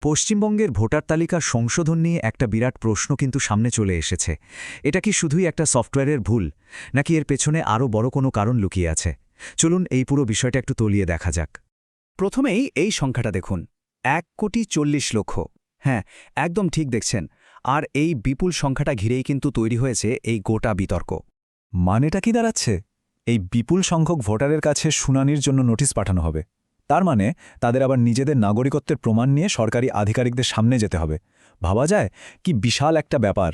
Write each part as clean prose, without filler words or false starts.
পশ্চিমবঙ্গের ভোটার তালিকার সংশোধন নিয়ে একটা বিরাট প্রশ্ন কিন্তু সামনে চলে এসেছে। এটা কি শুধুই একটা সফটওয়্যারের ভুল, নাকি এর পেছনে আরও বড় কোনো কারণ লুকিয়ে আছে? চলুন এই পুরো বিষয়টা একটু তলিয়ে দেখা যাক। প্রথমেই এই সংখ্যাটা দেখুন, 1,40,00,000। হ্যাঁ, একদম ঠিক দেখছেন। আর এই বিপুল সংখ্যাটা ঘিরেই কিন্তু তৈরি হয়েছে এই গোটা বিতর্ক। মানেটা কি দাঁড়াচ্ছে? এই বিপুল সংখ্যক ভোটারের কাছে শুনানির জন্য নোটিশ পাঠানো হবে। তার মানে তাদের আবার নিজেদের নাগরিকত্বের প্রমাণ নিয়ে সরকারি আধিকারিকদের সামনে যেতে হবে। ভাবা যায় কি বিশাল একটা ব্যাপার।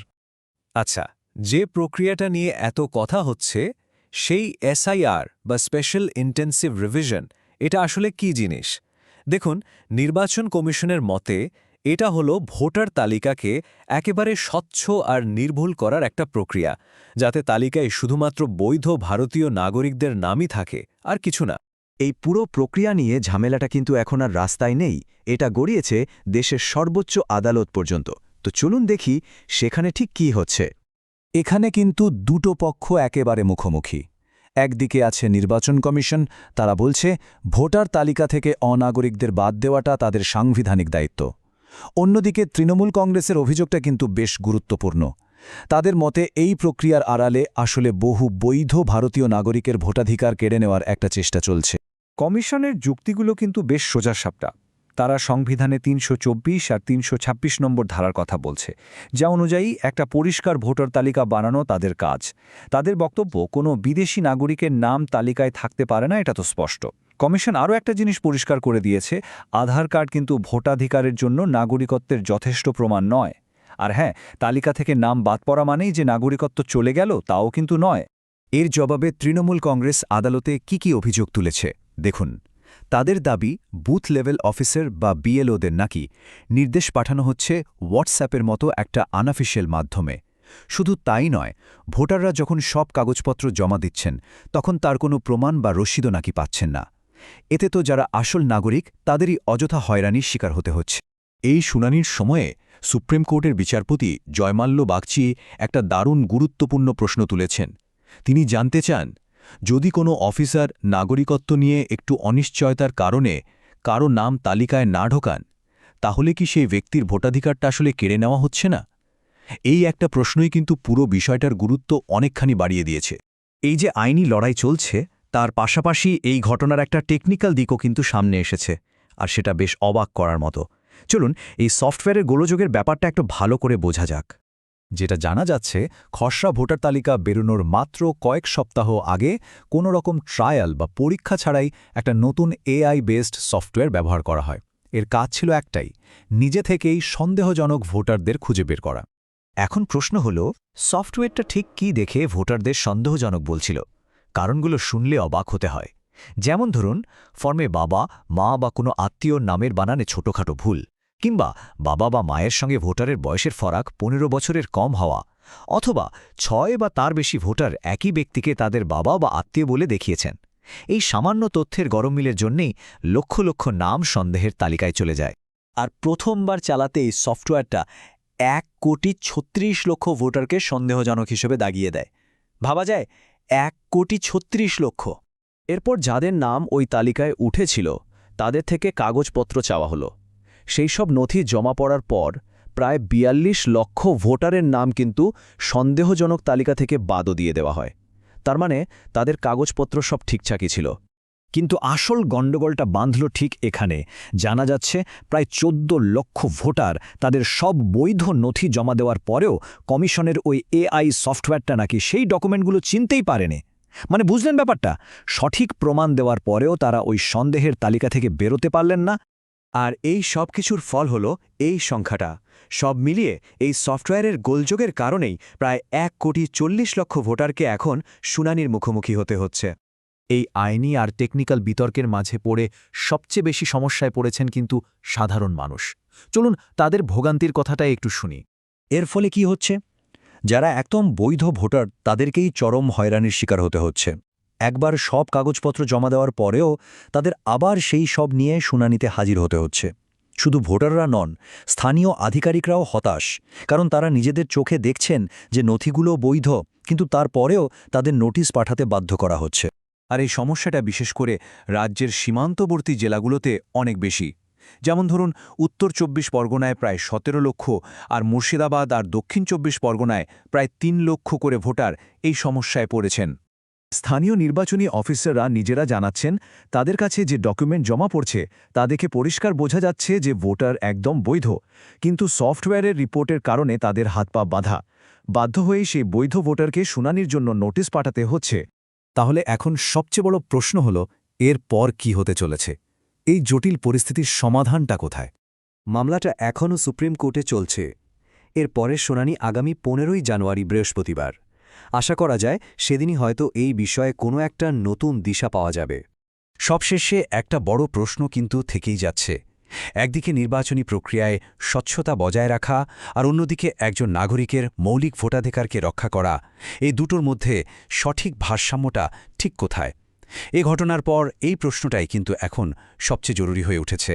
আচ্ছা, যে প্রক্রিয়াটা নিয়ে এত কথা হচ্ছে, সেই এসআইআর বা স্পেশাল ইন্টেন্সিভ রিভিশন, এটা আসলে কি জিনিস? দেখুন, নির্বাচন কমিশনের মতে এটা হলো ভোটার তালিকাকে একেবারে স্বচ্ছ আর নির্ভুল করার একটা প্রক্রিয়া, যাতে তালিকায় শুধুমাত্র বৈধ ভারতীয় নাগরিকদের নামই থাকে, আর কিছু না। এই পুরো প্রক্রিয়া নিয়ে ঝামেলাটা কিন্তু এখন আর রাস্তায় নেই, এটা গড়িয়েছে দেশের সর্বোচ্চ আদালত পর্যন্ত। তো চলুন দেখি সেখানে ঠিক কী হচ্ছে। এখানে কিন্তু দুটো পক্ষ একেবারে মুখোমুখি। একদিকে আছে নির্বাচন কমিশন, তারা বলছে ভোটার তালিকা থেকে অনাগরিকদের বাদ দেওয়াটা তাদের সাংবিধানিক দায়িত্ব। অন্যদিকে তৃণমূল কংগ্রেসের অভিযোগটা কিন্তু বেশ গুরুত্বপূর্ণ। তাদের মতে এই প্রক্রিয়ার আড়ালে আসলে বহু বৈধ ভারতীয় নাগরিকের ভোটাধিকার কেড়ে নেওয়ার একটা চেষ্টা চলছে। কমিশনের যুক্তিগুলো কিন্তু বেশ সোজাসাপটা। তারা সংবিধানে ৩২৪ আর ৩২৬ নম্বর ধারার কথা বলছে, যা অনুযায়ী একটা পরিষ্কার ভোটার তালিকা বানানো তাদের কাজ। তাদের বক্তব্য, কোনো বিদেশি নাগরিকের নাম তালিকায় থাকতে পারে না, এটা তো স্পষ্ট। কমিশন আরও একটা জিনিস পরিষ্কার করে দিয়েছে, আধার কার্ড কিন্তু ভোটাধিকারের জন্য নাগরিকত্বের যথেষ্ট প্রমাণ নয়। আর হ্যাঁ, তালিকা থেকে নাম বাদ পড়া মানেই যে নাগরিকত্ব চলে গেল, তাও কিন্তু নয়। এর জবাবে তৃণমূল কংগ্রেস আদালতে কি অভিযোগ তুলেছে দেখুন। তাদের দাবি, বুথ লেভেল অফিসার বা বিএলওদের নাকি নির্দেশ পাঠানো হচ্ছে হোয়াটসঅ্যাপের মতো একটা আনঅফিশিয়াল মাধ্যমে। শুধু তাই নয়, ভোটাররা যখন সব কাগজপত্র জমা দিচ্ছেন, তখন তার কোনো প্রমাণ বা রসিদও নাকি পাচ্ছেন না। এতে তো যারা আসল নাগরিক, তাদেরই অযথা হয়রানির শিকার হতে হচ্ছে। এই শুনানির সময়ে সুপ্রিম কোর্টের বিচারপতি জয়মাল্য বাগচি একটা দারুণ গুরুত্বপূর্ণ প্রশ্ন তুলেছেন। তিনি জানতে চান, যদি কোনো অফিসার নাগরিকত্ব নিয়ে একটু অনিশ্চয়তার কারণে কারো নাম তালিকায় না ঢোকান, তাহলে কি সেই ব্যক্তির ভোটাধিকারটা আসলে কেড়ে নেওয়া হচ্ছে না? এই একটা প্রশ্নই কিন্তু পুরো বিষয়টার গুরুত্ব অনেকখানি বাড়িয়ে দিয়েছে। এই যে আইনি লড়াই চলছে, তার পাশাপাশি এই ঘটনার একটা টেকনিক্যাল দিকও কিন্তু সামনে এসেছে, আর সেটা বেশ অবাক করার মতো। চলুন এই সফটওয়্যারের গোলযোগের ব্যাপারটা একটু ভালো করে বোঝা যাক। যেটা জানা যাচ্ছে, খসড়া ভোটার তালিকা বেরোনোর মাত্র কয়েক সপ্তাহ আগে কোনো রকম ট্রায়াল বা পরীক্ষা ছাড়াই একটা নতুন এআই বেসড সফটওয়্যার ব্যবহার করা হয়। এর কাজ ছিল একটাই, নিজে থেকেই সন্দেহজনক ভোটারদের খুঁজে বের করা। এখন প্রশ্ন হল, সফটওয়্যারটা ঠিক কি দেখে ভোটারদের সন্দেহজনক বলছিল? কারণগুলো শুনলে অবাক হতে হয়। যেমন ধরুন, ফর্মে বাবা, মা বা কোনো আত্মীয়র নামের বানানে ছোটখাটো ভুল, কিংবা বাবা বা মায়ের সঙ্গে ভোটারের বয়সের ফরাক ১৫ বছরের কম হওয়া, অথবা ৬ বা তার বেশি ভোটার একই ব্যক্তিকে তাদের বাবা বা আত্মীয় বলে দেখিয়েছেন। এই সামান্য তথ্যের গরমিলের জন্যেই লক্ষ লক্ষ নাম সন্দেহের তালিকায় চলে যায়। আর প্রথমবার চালাতে এই সফটওয়্যারটা ১,৩৬,০০,০০০ ভোটারকে সন্দেহজনক হিসেবে দাগিয়ে দেয়। ভাবা যায়, ১,৩৬,০০,০০০। এরপর যাদের নাম ওই তালিকায় উঠেছিল, তাদের থেকে কাগজপত্র চাওয়া হলো। সেই সব নথি জমা পড়ার পর প্রায় ৪২ লক্ষ ভোটারের নাম কিন্তু সন্দেহজনক তালিকা থেকে বাদও দিয়ে দেওয়া হয়। তার মানে তাদের কাগজপত্র সব ঠিকঠাকই ছিল। কিন্তু আসল গণ্ডগোলটা বাঁধল ঠিক এখানে। জানা যাচ্ছে প্রায় ১৪ লক্ষ ভোটার তাদের সব বৈধ নথি জমা দেওয়ার পরেও কমিশনের ওই এআই সফটওয়্যারটা নাকি সেই ডকুমেন্টগুলো চিনতেই পারেনি। মানে বুঝলেন ব্যাপারটা? সঠিক প্রমাণ দেওয়ার পরেও তারা ওই সন্দেহের তালিকা থেকে বেরোতে পারলেন না। আর এই সব কিছুর ফল হলো এই সংখ্যাটা। সব মিলিয়ে এই সফটওয়্যারের গোলযোগের কারণেই প্রায় ১,৪০,০০,০০০ ভোটারকে এখন শুনানির মুখোমুখি হতে হচ্ছে। এই আইনি আর টেকনিক্যাল বিতর্কের মাঝে পড়ে সবচেয়ে বেশি সমস্যায় পড়েছেন কিন্তু সাধারণ মানুষ। চলুন তাদের ভোগান্তির কথাটা একটু শুনি। এর ফলে কি হচ্ছে? যারা একদম বৈধ ভোটার, তাদেরকেই চরম হয়রানির শিকার হতে হচ্ছে। একবার সব কাগজপত্র জমা দেওয়ার পরেও তাদের আবার সেই সব নিয়ে শুনানিতে হাজির হতে হচ্ছে। শুধু ভোটাররা নন, স্থানীয় আধিকারিকরাও হতাশ, কারণ তারা নিজেদের চোখে দেখছেন যে নথিগুলো বৈধ, কিন্তু তারপরেও তাদের নোটিশ পাঠাতে বাধ্য করা হচ্ছে। আর এই সমস্যাটা বিশেষ করে রাজ্যের সীমান্তবর্তী জেলাগুলোতে অনেক বেশি। যেমন ধরুন উত্তর ২৪ পরগনায় প্রায় ১৭ লক্ষ আর মুর্শিদাবাদ আর দক্ষিণ ২৪ পরগনায় প্রায় ৩ লক্ষ করে ভোটার এই সমস্যায় পড়েছেন। স্থানীয় নির্বাচনী অফিসাররা নিজেরা জানাচ্ছেন তাদের কাছে যে ডকুমেন্ট জমা পড়ছে তা দেখে পরিষ্কার বোঝা যাচ্ছে যে ভোটার একদম বৈধ, কিন্তু সফটওয়্যারের রিপোর্টের কারণে তাদের হাত পা বাঁধা। বাধ্য হয়েই সেই বৈধ ভোটারকে শুনানির জন্য নোটিশ পাঠাতে হচ্ছে। তাহলে এখন সবচেয়ে বড় প্রশ্ন হল এর পর কি হতে চলেছে? এই জটিল পরিস্থিতির সমাধানটা কোথায়? মামলাটা এখনও সুপ্রিম কোর্টে চলছে। এর পরের শুনানি আগামী ১৫ই জানুয়ারি বৃহস্পতিবার। আশা করা যায় সেদিনই হয়তো এই বিষয়ে কোনো একটা নতুন দিশা পাওয়া যাবে। সবশেষে একটা বড় প্রশ্ন কিন্তু থেকেই যাচ্ছে। একদিকে নির্বাচনী প্রক্রিয়ায় স্বচ্ছতা বজায় রাখা আর অন্যদিকে একজন নাগরিকের মৌলিক ভোটাধিকারকে রক্ষা করা, এই দুটোর মধ্যে সঠিক ভারসাম্যটা ঠিক কোথায়? এ ঘটনার পর এই প্রশ্নটাই কিন্তু এখন সবচেয়ে জরুরি হয়ে উঠেছে।